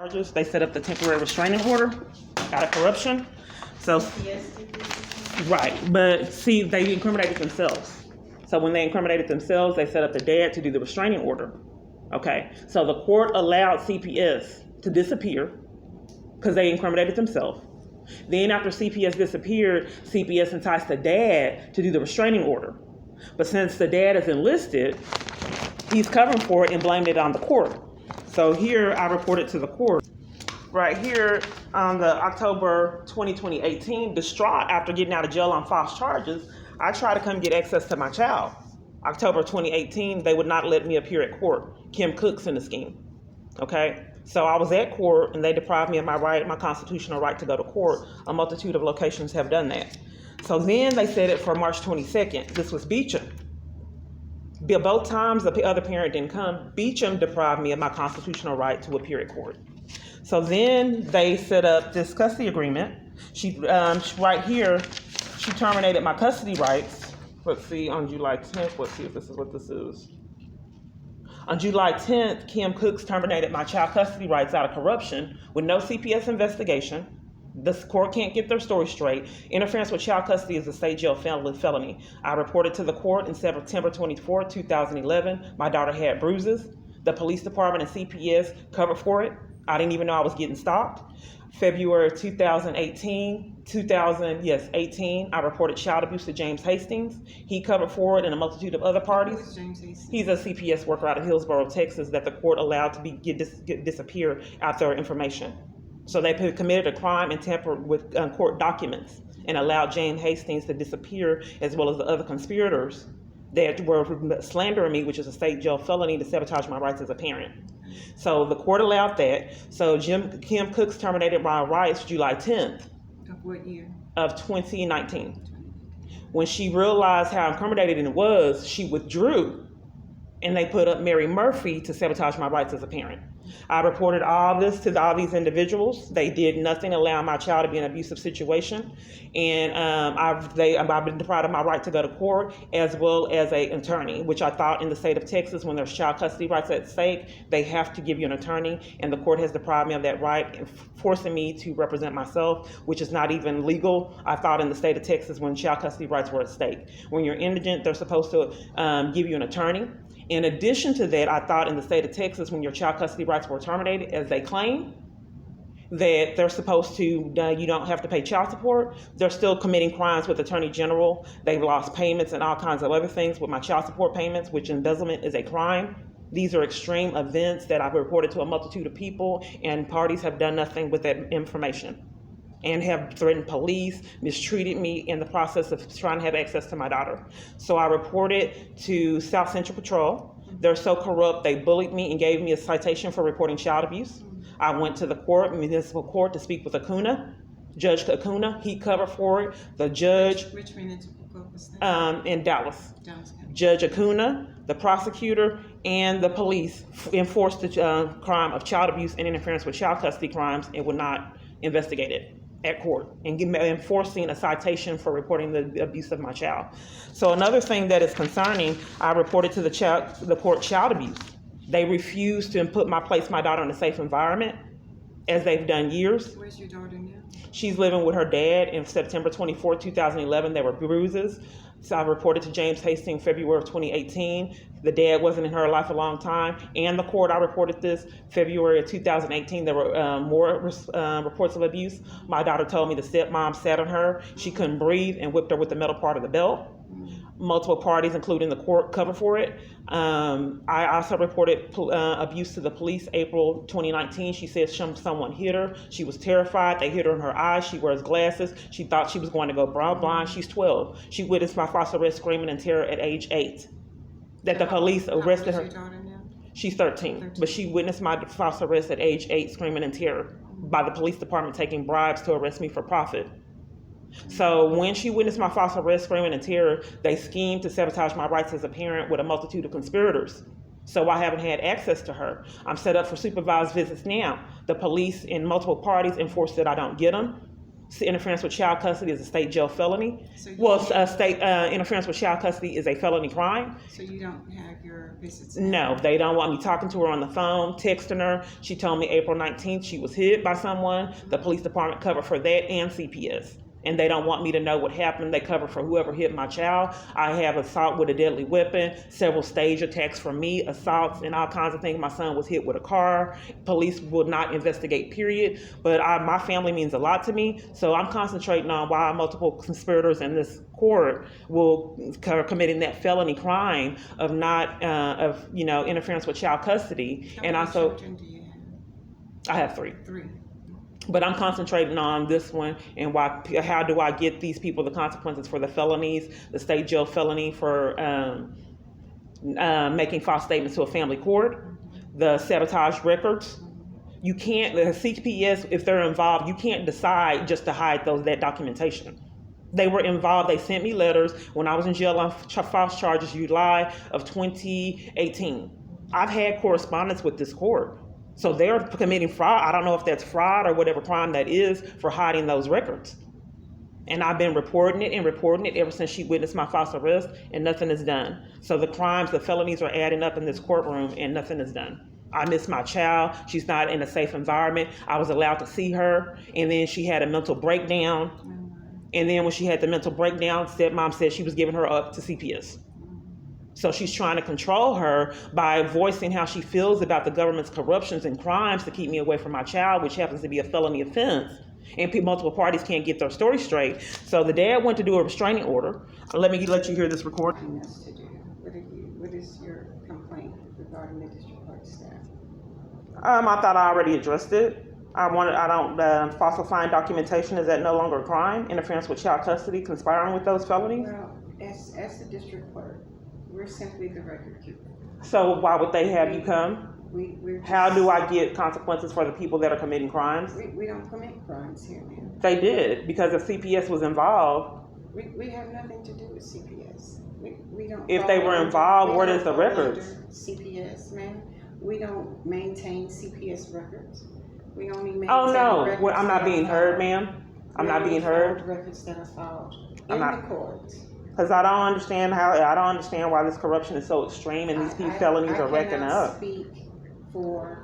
charges. They set up the temporary restraining order out of corruption. So, right, but see, they incriminated themselves. So when they incriminated themselves, they set up the dad to do the restraining order. Okay, so the court allowed CPS to disappear because they incriminated themselves. Then after CPS disappeared, CPS enticed the dad to do the restraining order. But since the dad is enlisted, he's covering for it and blamed it on the court. So here I reported to the court. Right here on the October 2018, distraught after getting out of jail on false charges, I tried to come get access to my child. October 2018, they would not let me appear at court. Kim Cook's in the scheme. Okay, so I was at court and they deprived me of my right, my constitutional right to go to court. A multitude of locations have done that. So then they set it for March 22nd. This was Beecham. Both times the other parent didn't come. Beecham deprived me of my constitutional right to appear at court. So then they set up this custody agreement. She right here, she terminated my custody rights. Let's see, on July 10th, let's see if this is what this is. On July 10th, Kim Cooks terminated my child custody rights out of corruption with no CPS investigation. The court can't get their story straight. Interference with child custody is a state jail felony. I reported to the court in September 24, 2011. My daughter had bruises. The police department and CPS covered for it. I didn't even know I was getting stopped. February 2018, I reported child abuse to James Hastings. He covered for it and a multitude of other parties. Who is James Hastings? He's a CPS worker out of Hillsborough, Texas, that the court allowed to disappear out their information. So they committed a crime and tampered with court documents and allowed James Hastings to disappear, as well as the other conspirators that were slandering me, which is a state jail felony, to sabotage my rights as a parent. So the court allowed that. So Kim Cooks terminated my rights July 10th. Of what year? Of 2019. When she realized how incriminating it was, she withdrew, and they put up Mary Murphy to sabotage my rights as a parent. I reported all this to all these individuals. They did nothing, allowing my child to be in an abusive situation. And I've been deprived of my right to go to court, as well as an attorney, which I thought in the state of Texas, when there's child custody rights at stake, they have to give you an attorney. And the court has deprived me of that right, forcing me to represent myself, which is not even legal. I thought in the state of Texas, when child custody rights were at stake. When you're indigent, they're supposed to give you an attorney. In addition to that, I thought in the state of Texas, when your child custody rights were terminated, as they claim, that they're supposed to, you don't have to pay child support. They're still committing crimes with Attorney General. They've lost payments and all kinds of other things with my child support payments, which embezzlement is a crime. These are extreme events that I've reported to a multitude of people, and parties have done nothing with that information and have threatened police, mistreated me in the process of trying to have access to my daughter. So I reported to South Central Patrol. They're so corrupt, they bullied me and gave me a citation for reporting child abuse. I went to the municipal court, to speak with Acuna, Judge Acuna. He covered for it. The judge, Which municipal court was that? In Dallas. Dallas County. Judge Acuna, the prosecutor, and the police enforced the crime of child abuse and interference with child custody crimes and would not investigate it at court, and enforcing a citation for reporting the abuse of my child. So another thing that is concerning, I reported to the court child abuse. They refused to place my daughter in a safe environment, as they've done years. Where's your daughter now? She's living with her dad. In September 24, 2011, there were bruises. So I reported to James Hastings February of 2018. The dad wasn't in her life a long time. And the court, I reported this February of 2018. There were more reports of abuse. My daughter told me the stepmom sat on her. She couldn't breathe and whipped her with the metal part of the belt. Multiple parties, including the court, covered for it. I also reported abuse to the police April 2019. She said someone hit her. She was terrified. They hit her in her eyes. She wears glasses. She thought she was going to go blind. She's 12. She witnessed my false arrest, screaming in terror at age 8. That the police arrested her. How old is your daughter now? She's 13, but she witnessed my false arrest at age 8, screaming in terror, by the police department taking bribes to arrest me for profit. So when she witnessed my false arrest, screaming in terror, they schemed to sabotage my rights as a parent with a multitude of conspirators. So I haven't had access to her. I'm set up for supervised visits now. The police and multiple parties enforce that I don't get them. Interference with child custody is a state jail felony. So State interference with child custody is a felony crime. So you don't have your visits? No, they don't want me talking to her on the phone, texting her. She told me April 19th she was hit by someone. The police department covered for that and CPS. And they don't want me to know what happened. They cover for whoever hit my child. I have assault with a deadly weapon, several stage attacks from me, assaults, and all kinds of things. My son was hit with a car. Police will not investigate, period. But my family means a lot to me, so I'm concentrating on why multiple conspirators in this court are committing that felony crime of interference with child custody. How and many also, children do you have? I have 3. 3. But I'm concentrating on this one and how do I get these people the consequences for the felonies, the state jail felony for making false statements to a family court, the sabotage records. You can't, the CPS, if they're involved, you can't decide just to hide that documentation. They were involved. They sent me letters when I was in jail on false charges, July of 2018. I've had correspondence with this court. So they're committing fraud. I don't know if that's fraud or whatever crime that is for hiding those records. And I've been reporting it ever since she witnessed my false arrest, and nothing is done. So the crimes, the felonies are adding up in this courtroom, and nothing is done. I miss my child. She's not in a safe environment. I was allowed to see her, and then she had a mental breakdown. And then when she had the mental breakdown, stepmom said she was giving her up to CPS. So she's trying to control her by voicing how she feels about the government's corruptions and crimes to keep me away from my child, which happens to be a felony offense. And multiple parties can't get their story straight. So the dad went to do a restraining order. Let you hear this recording. To do. What is your complaint regarding the district court staff? I thought I already addressed it. Falsifying documentation, is that no longer a crime? Interference with child custody, conspiring with those felonies? Well, as the district clerk, we're simply the record keeper. So why would they have you come? How do I get consequences for the people that are committing crimes? We don't commit crimes here, ma'am. They did, because if CPS was involved. We have nothing to do with CPS. We don't. If they were involved, where is the records? CPS, ma'am. We don't maintain CPS records. We only maintain. Oh no, records I'm not being heard, ma'am. I'm not being heard. Records that are filed in the court. Because I don't understand why this corruption is so extreme and these felonies are racking up.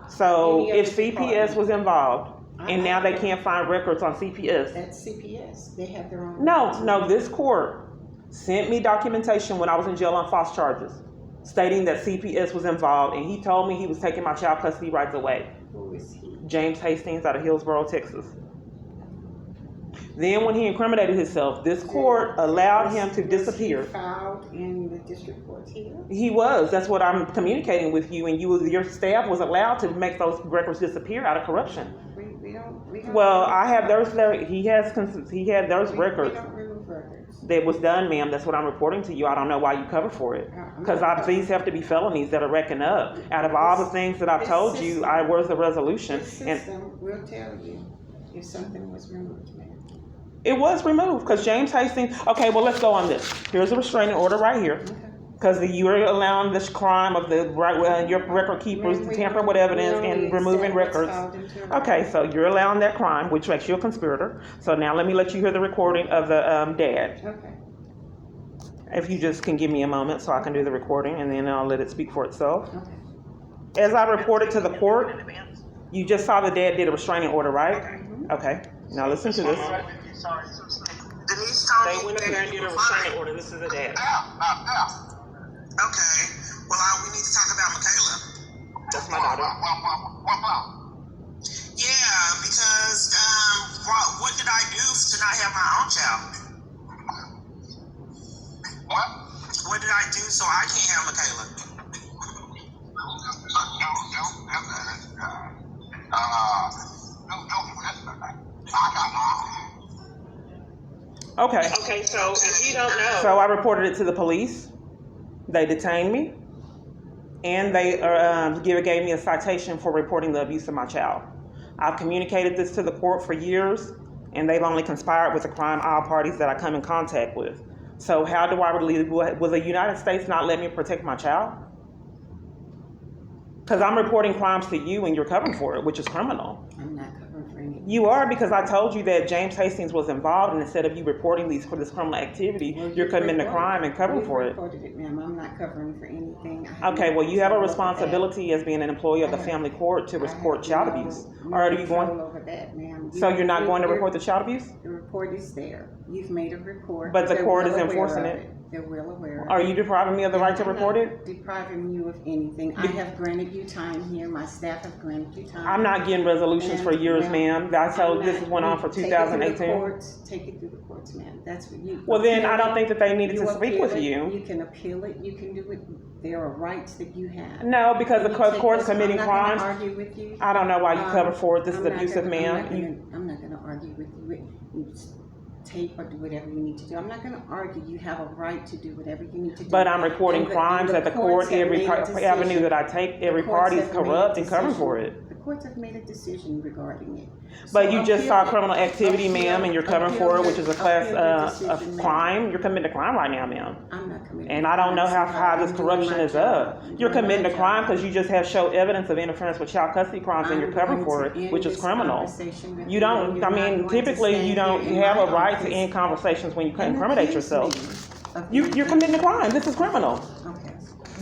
So if CPS was involved and now they can't find records on CPS. That's CPS. They have their own. No, this court sent me documentation when I was in jail on false charges stating that CPS was involved, and he told me he was taking my child custody rights away. Who is he? James Hastings out of Hillsboro, Texas. Then when he incriminated himself, this court allowed him to disappear. Was he filed in the district court here? He was. That's what I'm communicating with you. And your staff was allowed to make those records disappear out of corruption. We don't. Well, I have those there. He had those records. We don't remove records. That was done, ma'am. That's what I'm reporting to you. I don't know why you cover for it. Because these have to be felonies that are racking up. Out of all the things that I've told you, where's the resolution? The system will tell you if something was removed, ma'am. It was removed because James Hastings. Okay, well, let's go on this. Here's a restraining order right here. Because you're allowing this crime of your record keepers to tamper with evidence and removing records. Okay, so you're allowing that crime, which makes you a conspirator. So now let you hear the recording of the dad. Okay. If you just can give me a moment so I can do the recording, and then I'll let it speak for itself. Okay. As I reported to the court, you just saw the dad did a restraining order, right? Okay. Now listen to this. They went in there and did a restraining order. This is the dad. Okay. Well, we need to talk about Michaela. That's my daughter. Yeah, because what did I do to not have my own child? What? What did I do so I can't have Michaela? Okay, so if you don't know. So I reported it to the police. They detained me. And they gave me a citation for reporting the abuse of my child. I've communicated this to the court for years, and they've only conspired with the crime all parties that I come in contact with. So how do I will the United States not let me protect my child? Because I'm reporting crimes to you and you're covering for it, which is criminal. I'm not covering for anything. You are, because I told you that James Hastings was involved, and instead of you reporting for this criminal activity, Well, you're committing a crime and covering You've for it. reported it, ma'am. I'm not covering for anything. Okay, well, you have a responsibility as being an employee of the family court to report child abuse. Or are you going? Over that, ma'am. So you're not going to report the child abuse? The report is there. You've made a report. But the They're court well is aware enforcing of it. They're well aware. Are you depriving me of the right to I'm report not it? depriving you of anything. I have granted you time here. My staff have granted you time. I'm not getting resolutions for years, ma'am. I told this went on for Take it through the 2018. courts. Take it through the courts, ma'am. That's what you. Well, then appeal I don't it. think that they needed You to speak appeal with it. you. You can appeal it. You can do it. There are rights that you have. No, because the You take court's this- committing I'm not crimes. gonna argue with you. I don't know why you cover for it. This is I'm not abusive, gonna- ma'am. I'm not gonna argue with you. You tape or do whatever you need to do. I'm not gonna argue. You have a right to do whatever you need to do. But I'm reporting And crimes and at the courts court, have every made a decision. avenue that I take, every The courts party is have made a corrupt and covering decision. for it. The courts have made a decision regarding it. But So you just saw appeal it. criminal activity, ma'am, and you're covering Appeal for it, the- which is a class appeal the decision, of ma'am. crime. You're committing a crime right now, ma'am. I'm not committing. And I don't know how crimes. this I'm doing corruption my is job. up. I'm You're doing committing my a crime job. because you just have showed evidence of interference with child custody crimes and you're I'm covering for going to it, which end is this criminal. conversation with You don't, You're I not mean, going to typically stand you don't, here you in have a my right to office end conversations when you and incriminate accuse yourself. me of You're anything. committing a crime. This is criminal. Okay.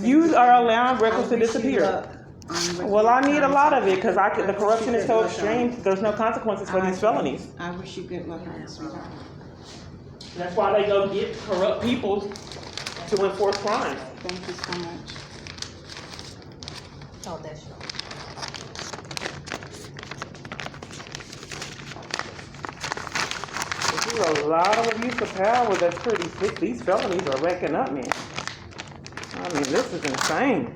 You are allowing records I to wish you disappear. luck on what Well, you're I need a trying lot to of it do. because I the wish corruption you is good so luck on extreme. it. There's no consequences for these felonies. I wish you good luck on it, sweetheart. That's why they go get corrupt people to enforce crime. Thank you so much. Oh, that's yours. There's a lot of abuse of power that's pretty sick. These felonies are wrecking up, man. I mean, this is insane.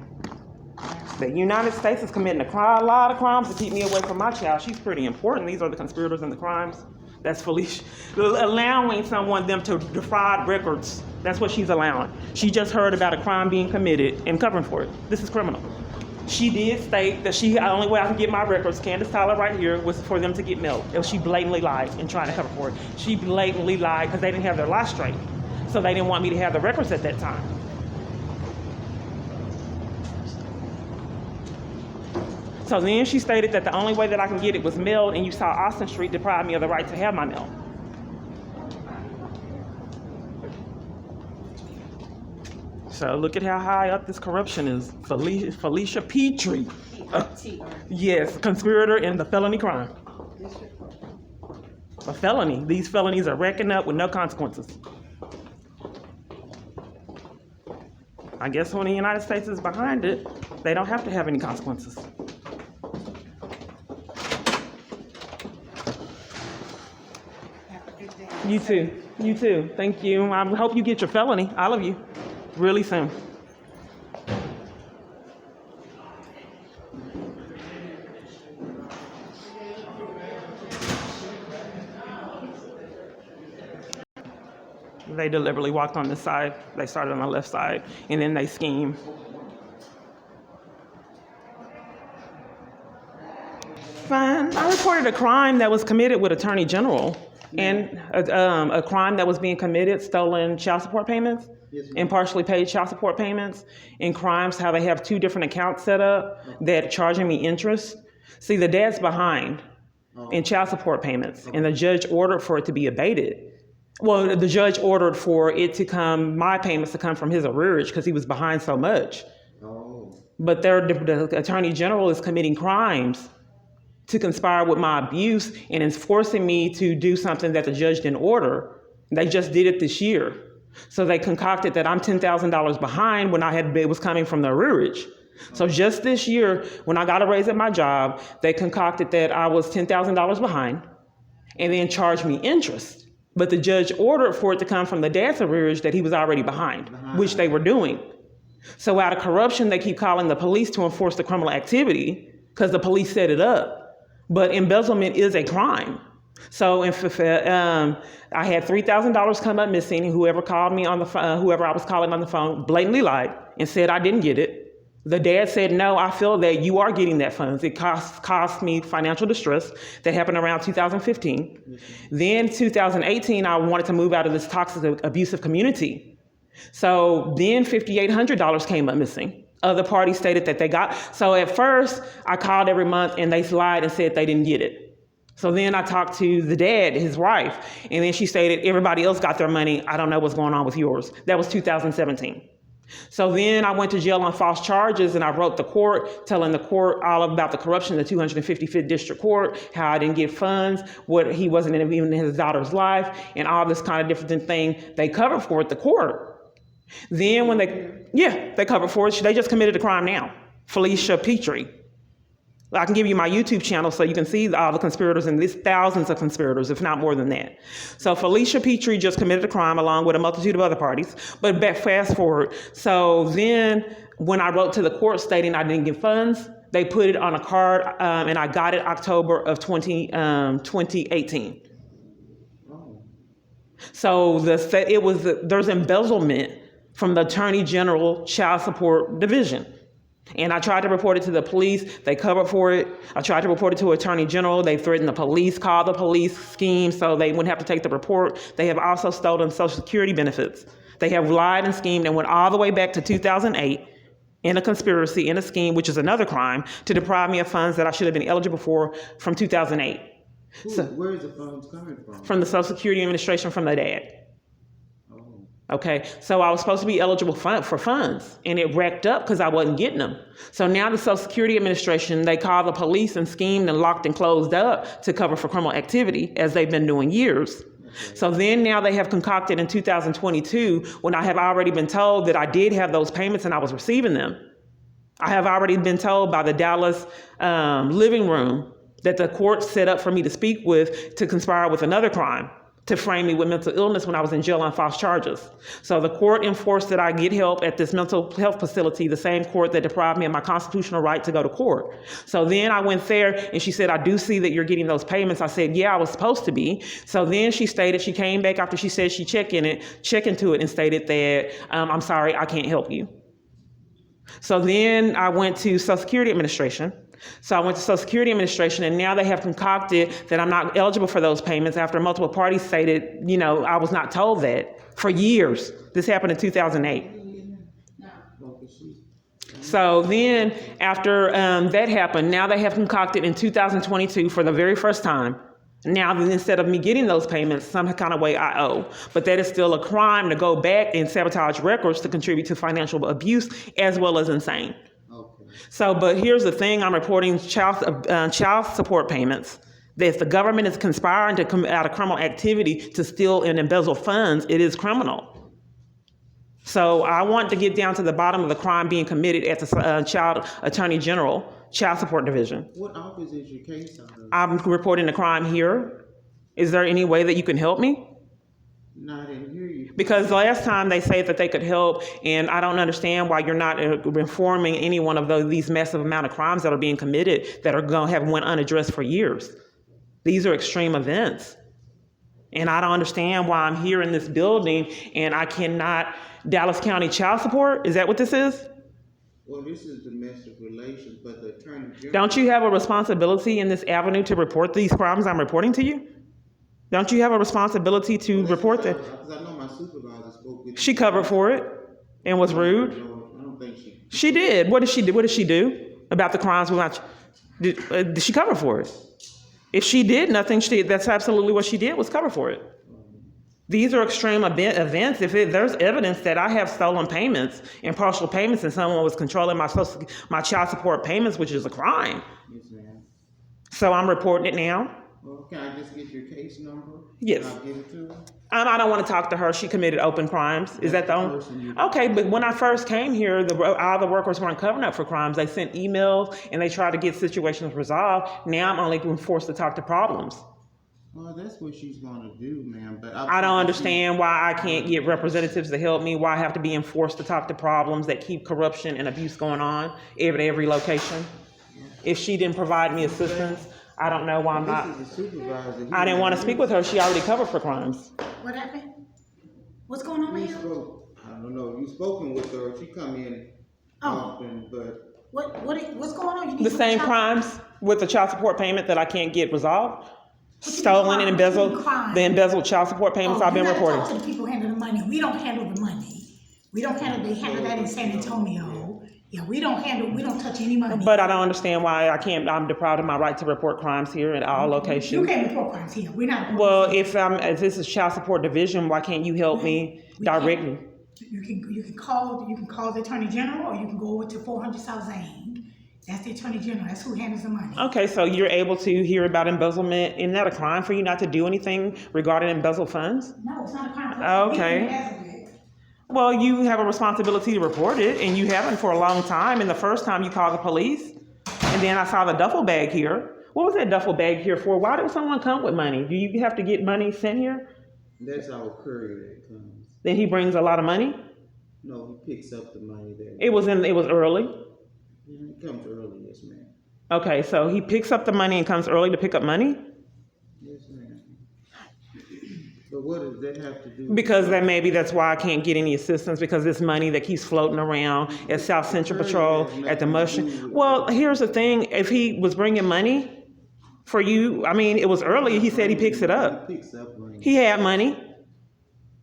The United States is committing a lot of crimes to keep me away from my child. She's pretty important. These are the conspirators in the crimes. That's Felicia. Allowing them to defraud records. That's what she's allowing. She just heard about a crime being committed and covering for it. This is criminal. She did state that the only way I can get my records, Candace Tyler right here, was for them to get mailed. She blatantly lied and trying to cover for it. She blatantly lied because they didn't have their lie straight. So they didn't want me to have the records at that time. So then she stated that the only way that I can get it was mailed, and you saw Austin Street deprive me of the right to have my mail. So look at how high up this corruption is. Felicia Petrie. Yes, conspirator in the felony crime. A felony. These felonies are racking up with no consequences. I guess when the United States is behind it, they don't have to have any consequences. You too. You too. Thank you. I hope you get your felony, all of you, really soon. They deliberately walked on this side. They started on the left side, and then they schemed. Fine. I reported a crime that was committed with Attorney General, and a crime that was being committed, stolen child support payments, and partially paid child support payments, and crimes how they have two different accounts set up that charging me interest. See, the dad's behind in child support payments, and the judge ordered for it to be abated. Well, the judge ordered for it to come, my payments to come from his arrearage because he was behind so much. But the Attorney General is committing crimes to conspire with my abuse and is forcing me to do something that the judge didn't order. They just did it this year. So they concocted that I'm $10,000 behind when it was coming from the arrearage. So just this year, when I got a raise at my job, they concocted that I was $10,000 behind and then charged me interest. But the judge ordered for it to come from the dad's arrearage that he was already behind, which they were doing. So out of corruption, they keep calling the police to enforce the criminal activity because the police set it up. But embezzlement is a crime. So I had $3,000 come up missing, and whoever called me on the phone, whoever I was calling on the phone, blatantly lied and said I didn't get it. The dad said, no, I feel that you are getting that funds. It cost me financial distress. That happened around 2015. Then 2018, I wanted to move out of this toxic, abusive community. So then $5,800 came up missing. Other parties stated that they got. So at first, I called every month and they lied and said they didn't get it. So then I talked to the dad, his wife, and then she stated everybody else got their money. I don't know what's going on with yours. That was 2017. So then I went to jail on false charges and I wrote the court, telling the court all about the corruption in the 255th District Court, how I didn't get funds, what he wasn't even in his daughter's life, and all this kind of different thing they covered for at the court. Then when they covered for it. They just committed a crime now. Felicia Petrie. I can give you my YouTube channel so you can see all the conspirators, and there's thousands of conspirators, if not more than that. So Felicia Petrie just committed a crime along with a multitude of other parties. But fast forward. So then when I wrote to the court stating I didn't get funds, they put it on a card and I got it October of 2018. So there's embezzlement from the Attorney General Child Support Division. And I tried to report it to the police. They covered for it. I tried to report it to Attorney General. They threatened the police, called the police scheme so they wouldn't have to take the report. They have also stolen Social Security benefits. They have lied and schemed and went all the way back to 2008 in a conspiracy, in a scheme, which is another crime, to deprive me of funds that I should have been eligible for from 2008. Where is the funds coming from? From the Social Security Administration, from the dad. Okay, so I was supposed to be eligible for funds, and it racked up because I wasn't getting them. So now the Social Security Administration, they called the police and schemed and locked and closed up to cover for criminal activity, as they've been doing years. Okay. So then now they have concocted in 2022, when I have already been told that I did have those payments and I was receiving them. I have already been told by the Dallas living room that the court set up for me to speak with to conspire with another crime, to frame me with mental illness when I was in jail on false charges. So the court enforced that I get help at this mental health facility, the same court that deprived me of my constitutional right to go to court. So then I went there and she said, I do see that you're getting those payments. I said, yeah, I was supposed to be. So then she stated, she came back after she said she checked into it and stated that, I'm sorry, I can't help you. So then I went to Social Security Administration. So I went to Social Security Administration, and now they have concocted that I'm not eligible for those payments after multiple parties stated, I was not told that for years. This happened in 2008. So then after that happened, now they have concocted in 2022 for the very first time. Now, instead of me getting those payments, some kind of way I owe. But that is still a crime to go back and sabotage records to contribute to financial abuse as well as insane. So, but here's the thing, I'm reporting child support payments. That if the government is conspiring to come out of criminal activity to steal and embezzle funds, it is criminal. So I want to get down to the bottom of the crime being committed at the Child Attorney General Child Support Division. What office is your case under? I'm reporting the crime here. Is there any way that you can help me? No, I didn't hear you. Because last time they said that they could help, and I don't understand why you're not informing any one of these massive amount of crimes that are being committed that are going to have went unaddressed for years. These are extreme events. And I don't understand why I'm here in this building and I cannot, Dallas County Child Support, is that what this is? Well, this is domestic relations, but the Attorney General... Don't you have a responsibility in this avenue to report these crimes I'm reporting to you? Don't you have a responsibility to report that? Because I know my supervisor spoke with... She covered for it and was rude. I don't think she... She did. What did she do? What did she do about the crimes? Did she cover for it? If she did nothing, that's absolutely what she did, was cover for it. These are extreme events. If there's evidence that I have stolen payments and partial payments and someone was controlling my child support payments, which is a crime. Yes, ma'am. So I'm reporting it now. Well, can I just get your case number? Yes. I'll give it to her. I don't want to talk to her. She committed open crimes. Is that the only? Okay, but when I first came here, all the workers weren't covering up for crimes. They sent emails and they tried to get situations resolved. Now I'm only being forced to talk to problems. Well, that's what she's going to do, ma'am. But I don't understand why I can't get representatives to help me, why I have to be enforced to talk to problems that keep corruption and abuse going on at every location. If she didn't provide me assistance, I don't know why I'm not. This is the supervisor. I didn't want to speak with her. She already covered for crimes. What happened? What's going on here? I don't know. You've spoken with her. She come in often, but... What's going on? You need the same crimes with the child support payment that I can't get resolved. Stolen and embezzled. The embezzled child support payments I've been reporting. Talk to the people who handle the money. We don't handle the money. They handle that in San Antonio. Yeah, we don't touch any money. But I don't understand why I'm deprived of my right to report crimes here at all locations. You can't report crimes here. We're not. a Well, police. if this is child support division, why can't you help me directly? You can call the Attorney General, or you can go over to 400 South Zane. That's the Attorney General. That's who handles the money. Okay, so you're able to hear about embezzlement. Isn't that a crime for you not to do anything regarding embezzled funds? No, it's not a crime. Okay. Well, you have a responsibility to report it, and you haven't for a long time. And the first time you called the police, and then I saw the duffel bag here. What was that duffel bag here for? Why did someone come with money? Do you have to get money sent here? That's our courier that comes. Then he brings a lot of money? No, he picks up the money there. It was early? Yeah, he comes early, yes, ma'am. Okay, so he picks up the money and comes early to pick up money? Yes, ma'am. But what does that have to do? Because that's why I can't get any assistance, because this money that keeps floating around at South Central Patrol, at the Mushroom. Well, here's the thing. If he was bringing money for you, I mean, it was early. He said he picks it up. He picks up money. He had money,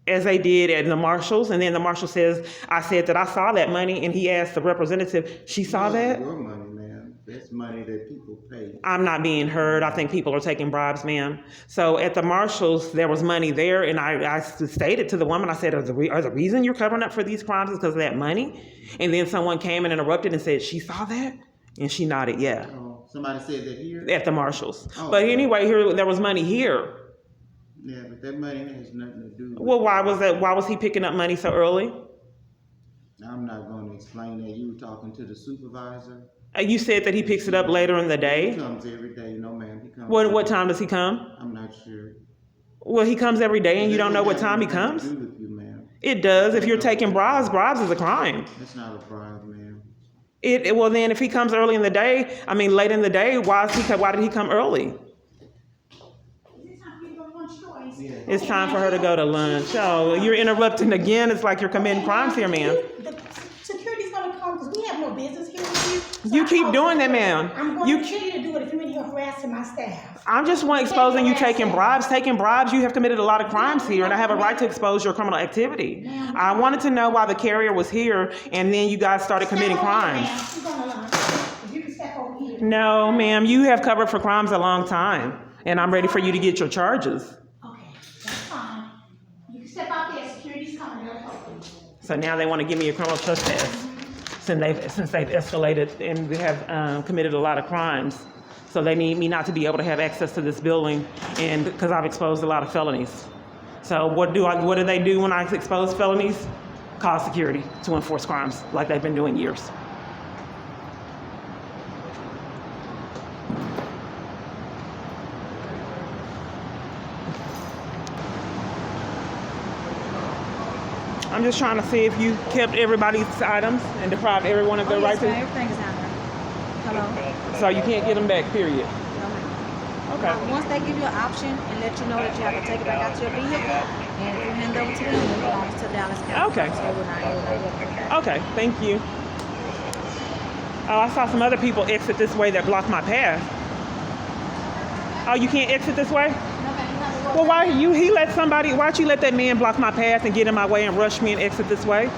as they did at the Marshals. And then the Marshal says, I said that I saw that money. And he asked the representative, she saw that? Your money, ma'am. That's money that people pay. I'm not being heard. I think people are taking bribes, ma'am. So at the Marshals, there was money there, and I stated to the woman, I said, are the reason you're covering up for these crimes is because of that money? And then someone came and interrupted and said, she saw that? And she nodded, yeah. Oh, somebody said that here? At the Marshals. Oh, but okay. anyway, here there was money here. Yeah, but that money has nothing to do with Well, why was he picking up money so early? I'm not going to explain that. You were talking to the supervisor. You said that he picks it up later in the He day. comes every day. No, ma'am. He comes. What time does he come? I'm not sure. Well, he comes every day, and you don't know what time he That has comes? nothing to do with you, ma'am. It does. If you're taking bribes is a crime. That's not a bribe, ma'am. Well, then if he comes early in the day, I mean late in the day, why did he come early? It's time for her to go to lunch. Oh, you're interrupting again. It's like you're committing crimes here, ma'am. The security's gonna come because we have no business here with you. So You keep doing that, ma'am. I'm going to continue to do it if you're in here harassing my staff. I'm just exposing you taking bribes. Taking bribes, you have committed a lot of crimes here, and I have a right to expose your criminal activity. I wanted to know why the carrier was here, and then you guys started committing crimes. You're gonna learn. If you can step over here. No, ma'am, you have covered for crimes a long time, and I'm ready for you to get your charges. Okay, that's fine. You can step out there. Security's coming. They'll help you. So now they want to give me a criminal trespass since they've escalated and they have committed a lot of crimes. So they need me not to be able to have access to this building, and because I've exposed a lot of felonies. So what do they do when I expose felonies? Call security to enforce crimes like they've been doing years. I'm just trying to see if you kept everybody's items and deprived everyone of their right to. Everything is down there. Hello? So you can't get them back, period. No, ma'am. Okay. Once they give you an option and let you know that you have to take it back out to your vehicle, and if you hand it over to them, it belongs to Dallas County. Okay. So we're not able to. Okay, thank you. Oh, I saw some other people exit this way that blocked my path. Oh, you can't exit this way? Well, why'd you let that man block my path and get in my way and rush me and exit this way?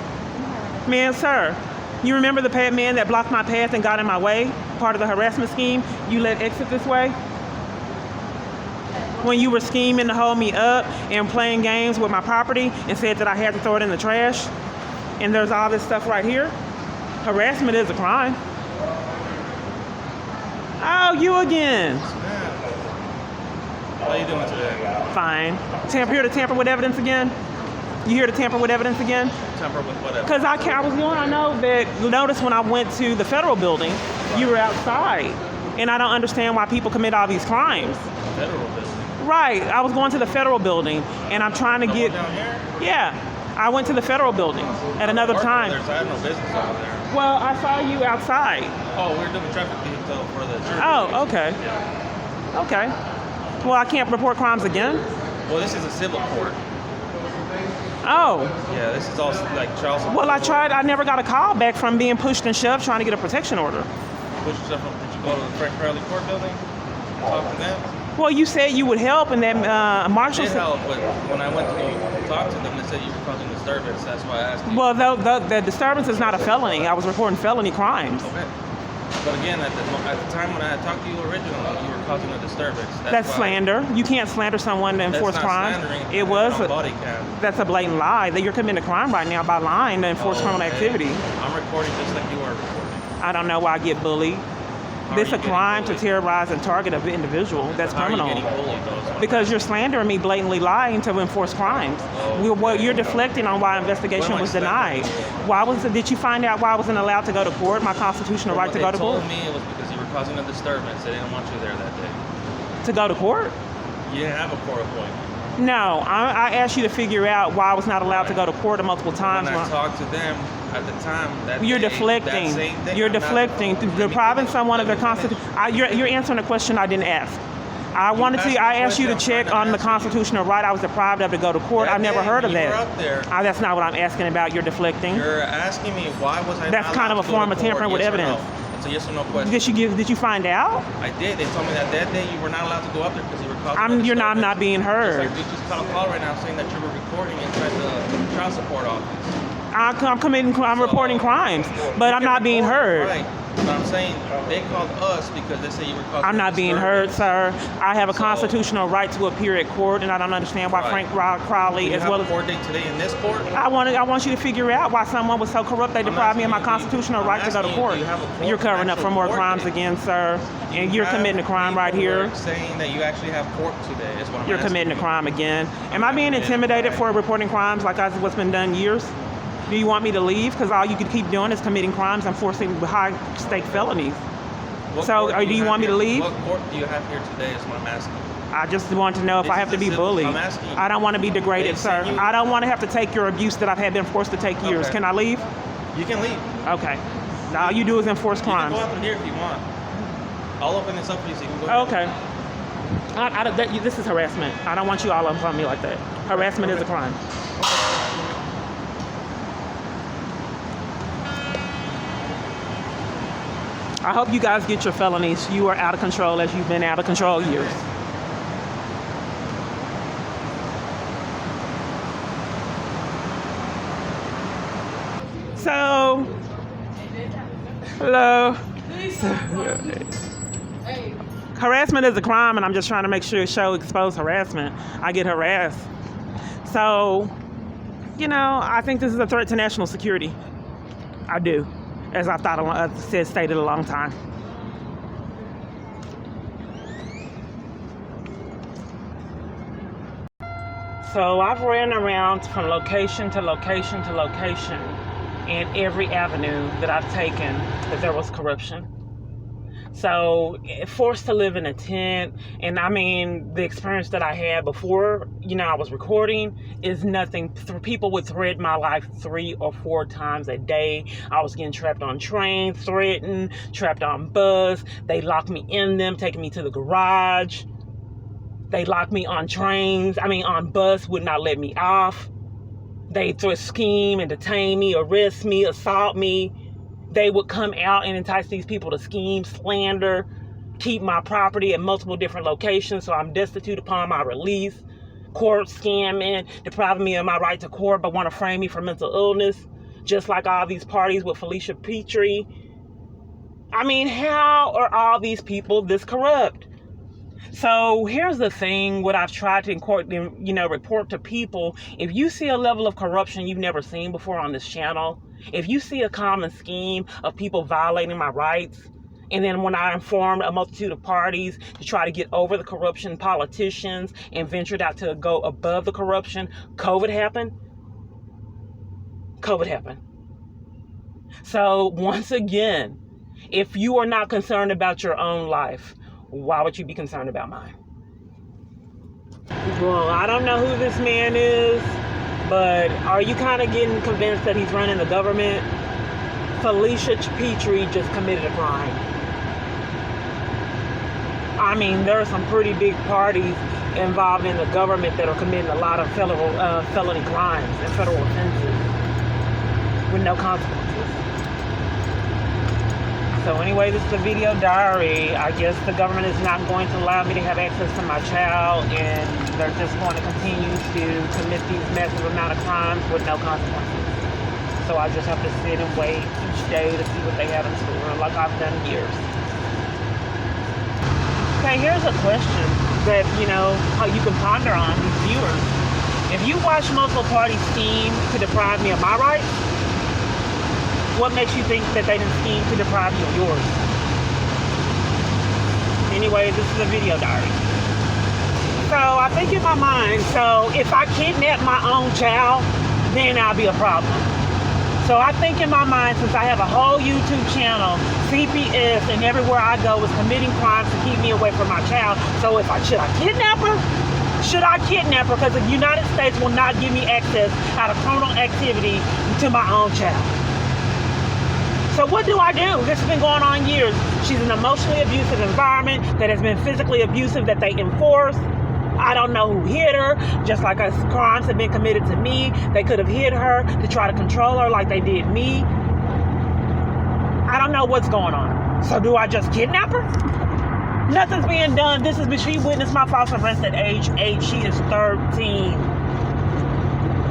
Man, sir, you remember the man that blocked my path and got in my way? Part of the harassment scheme? You let exit this way? When you were scheming to hold me up and playing games with my property and said that I had to throw it in the trash? And there's all this stuff right here? Harassment is a crime. Oh, you again. How you doing today? Fine. Here to tamper with evidence again? You here to tamper with evidence again? Temper with whatever. Because I know that, notice when I went to the federal building, you were outside. And I don't understand why people commit all these crimes. Federal business. Right. I was going to the federal building, and I'm trying to get... Down here? Yeah. I went to the federal building at another time. I have no business over there. Well, I saw you outside. Oh, we're doing traffic vehicle for the jury. Oh, okay. Yeah. Okay. Well, I can't report crimes again? Well, this is a civil court. Oh. Yeah, this is all like child support. Well, I never got a call back from being pushed and shoved trying to get a protection order. Did you go to the Frank Crowley Court building? Talk to them? Well, you said you would help, and then Marshal Did said. help, but when I went to go talk to them, they said you were causing disturbance. That's why I asked you. Well, the disturbance is not a felony. I was reporting felony crimes. Okay. But again, at the time when I had talked to you originally, you were causing a disturbance. That's why- slander. You can't slander someone to enforce That's not crimes. slandering. It was. On body cam. That's a blatant lie. That you're committing a crime right now by lying to enforce Oh, criminal okay. activity. I'm recording just like you are recording. I don't know why I get bullied. How This are a you getting crime to bullied? terrorize and target an individual. That's How criminal. Are you getting bullied, though, is what I'm Because you're slandering me, blatantly lying to enforce crimes. You're deflecting on why investigation What am I was denied. Why was it? Did you find out why I wasn't allowed to go to court? My constitutional right to go to They court. told me it was because you were causing a disturbance. They didn't want you there that day. To go to court? You didn't have a court appointment. No, I asked you to figure out why I was not allowed to go to court multiple times. When I talked to them at the time, You're day, deflecting. that same day, You're I'm not- deflecting, Let me depriving finish. someone of Let their me finish. constitution. You're answering a question I didn't ask. I asked me a asked you to question, I'm check trying on to the answer you. constitutional right I was deprived of to go to court. That I've never day, heard of when you that. were up there, That's not what I'm asking about. You're deflecting. You're asking me why was I That's not kind of allowed a to go form to of court, tampering with yes or evidence. No? It's a yes or no question. Did you find out? I did. They told me that day you were not allowed to go up there because you were causing a I'm not disturbance. being heard. Just like you just got a call right now saying that you were recording inside the child support office. I'm reporting crimes, but You I'm can not being report, heard. Right. But I'm saying they called us because they say you were causing I'm not being heard, disturbance. sir. I have a So- constitutional right to appear at court, and I don't understand why Right. Frank Crowley, Do you as have well a as court date today in this court? I want you to figure out why someone was so corrupt they deprived me of my asking you, constitutional I'm right to go to asking you, court. do you have a court- You're covering up for more actual crimes court date? again, sir, and you're Have committing a crime right here. paperwork saying that you actually have court today is what I'm You're asking committing a you. crime again. Am I'm I not being committing a intimidated crime. for reporting crimes like what's been done years? Do you want me to leave? Because all you can keep doing is committing crimes and forcing high-stake felonies. What So, court do you have want me to here- leave? What court do you have here today is what I'm asking. I just want to know if This I have is to be a civil- bullied. I'm asking you. I don't want to be degraded, They sir. sent you- I don't want to have to take your abuse that I've been forced to take years. Okay. Can I leave? You can leave. Okay. All you do is enforce You can crimes. go out through here if you want. I'll open this up for you so you can go ahead. Okay. This is harassment. I don't want you all up on me like that. Harassment is a crime. I hope you guys get your felonies. You are out of control as you've been out of control years. So, hello. Harassment is a crime, and I'm just trying to make sure expose harassment. I get harassed. So, I think this is a threat to national security. I do, as I thought, stated a long time. So I've ran around from location to location to location in every avenue that I've taken that there was corruption. So forced to live in a tent, and I mean, the experience that I had before, I was recording is nothing. People would threaten my life 3 or 4 times a day. I was getting trapped on trains, threatened, trapped on bus. They locked me in them, taking me to the garage. They locked me on on bus, would not let me off. They threw a scheme and detain me, arrest me, assault me. They would come out and entice these people to scheme, slander, keep my property at multiple different locations so I'm destitute upon my release. Court scamming, depriving me of my right to court but want to frame me for mental illness, just like all these parties with Felicia Petrie. I mean, how are all these people this corrupt? So here's the thing, what I've tried to report to people. If you see a level of corruption you've never seen before on this channel, if you see a common scheme of people violating my rights, and then when I informed a multitude of parties to try to get over the corruption, politicians, and ventured out to go above the corruption, COVID happened. So once again, if you are not concerned about your own life, why would you be concerned about mine? Well, I don't know who this man is, but are you kind of getting convinced that he's running the government? Felicia Petrie just committed a crime. I mean, there are some pretty big parties involved in the government that are committing a lot of felony crimes and federal offenses with no consequences. So anyway, this is a video diary. I guess the government is not going to allow me to have access to my child, and they're just going to continue to commit these massive amount of crimes with no consequences. So I just have to sit and wait each day to see what they have in store, like I've done years. Okay, here's a question that, how you can ponder on, these viewers. If you watch multiple parties scheme to deprive me of my rights, what makes you think that they didn't scheme to deprive you of yours? Anyway, this is a video diary. So I think in my mind, so if I kidnap my own child, then I'll be a problem. So I think in my mind, since I have a whole YouTube channel, CPS, and everywhere I go is committing crimes to keep me away from my child. So should I kidnap her? Should I kidnap her? Because the United States will not give me access out of criminal activity to my own child. So what do I do? This has been going on years. She's in an emotionally abusive environment that has been physically abusive that they enforce. I don't know who hit her, just like crimes have been committed to me. They could have hit her to try to control her like they did me. I don't know what's going on. So do I just kidnap her? Nothing's being done. She witnessed my false arrest at age 8. She is 13.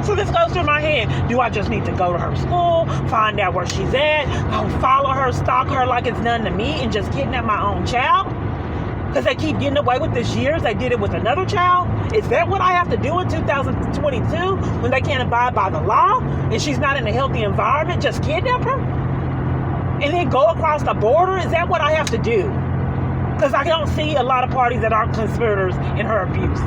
So this goes through my head. Do I just need to go to her school, find out where she's at, follow her, stalk her like it's done to me, and just kidnap my own child? Because they keep getting away with this years. They did it with another child. Is that what I have to do in 2022 when they can't abide by the law and she's not in a healthy environment? Just kidnap her? And then go across the border? Is that what I have to do? Because I don't see a lot of parties that aren't conspirators in her abuse.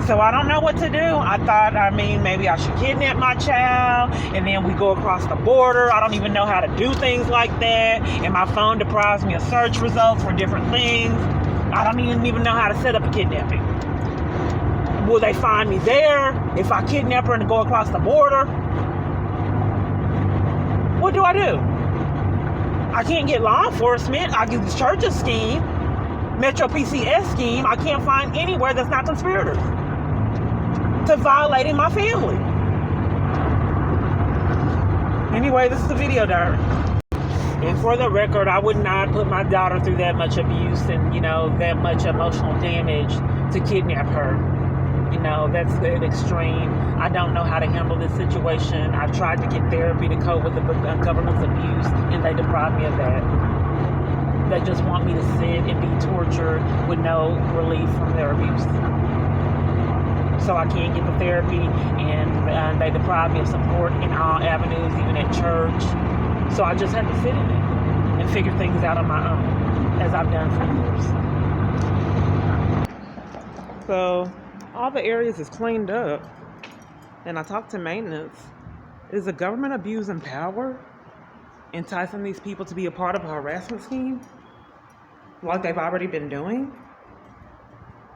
So I don't know what to do. I thought, maybe I should kidnap my child and then we go across the border. I don't even know how to do things like that. And my phone deprives me of search results for different things. I don't even know how to set up a kidnapping. Will they find me there if I kidnap her and go across the border? What do I do? I can't get law enforcement. I get the church's scheme, Metro PCS scheme. I can't find anywhere that's not conspirators to violating my family. Anyway, this is the video diary. And for the record, I would not put my daughter through that much abuse and, that much emotional damage to kidnap her. That's the extreme. I don't know how to handle this situation. I've tried to get therapy to cope with the government's abuse, and they deprive me of that. They just want me to sit and be tortured with no relief from their abuse. So I can't get the therapy, and they deprive me of support in all avenues, even at church. So I just have to sit in it and figure things out on my own, as I've done for years. So all the areas is cleaned up, and I talked to maintenance. Is the government abusing power, enticing these people to be a part of a harassment scheme, like they've already been doing?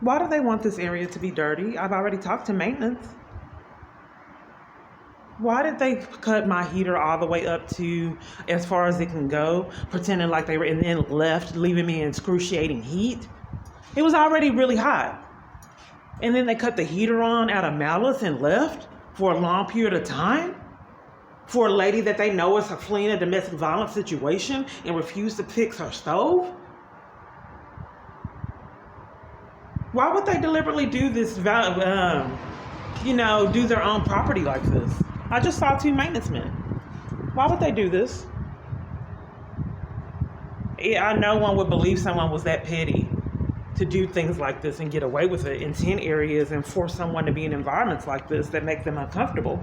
Why do they want this area to be dirty? I've already talked to maintenance. Why did they cut my heater all the way up to as far as it can go, pretending like they were, and then left, leaving me in excruciating heat? It was already really hot. And then they cut the heater on out of malice and left for a long period of time? For a lady that they know is fleeing a domestic violence situation and refused to fix her stove? Why would they deliberately do this, do their own property like this? I just saw 2 maintenance men. Why would they do this? Yeah, I know one would believe someone was that petty to do things like this and get away with it in 10 areas and force someone to be in environments like this that make them uncomfortable.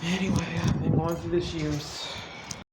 Anyway, I've been going through this years.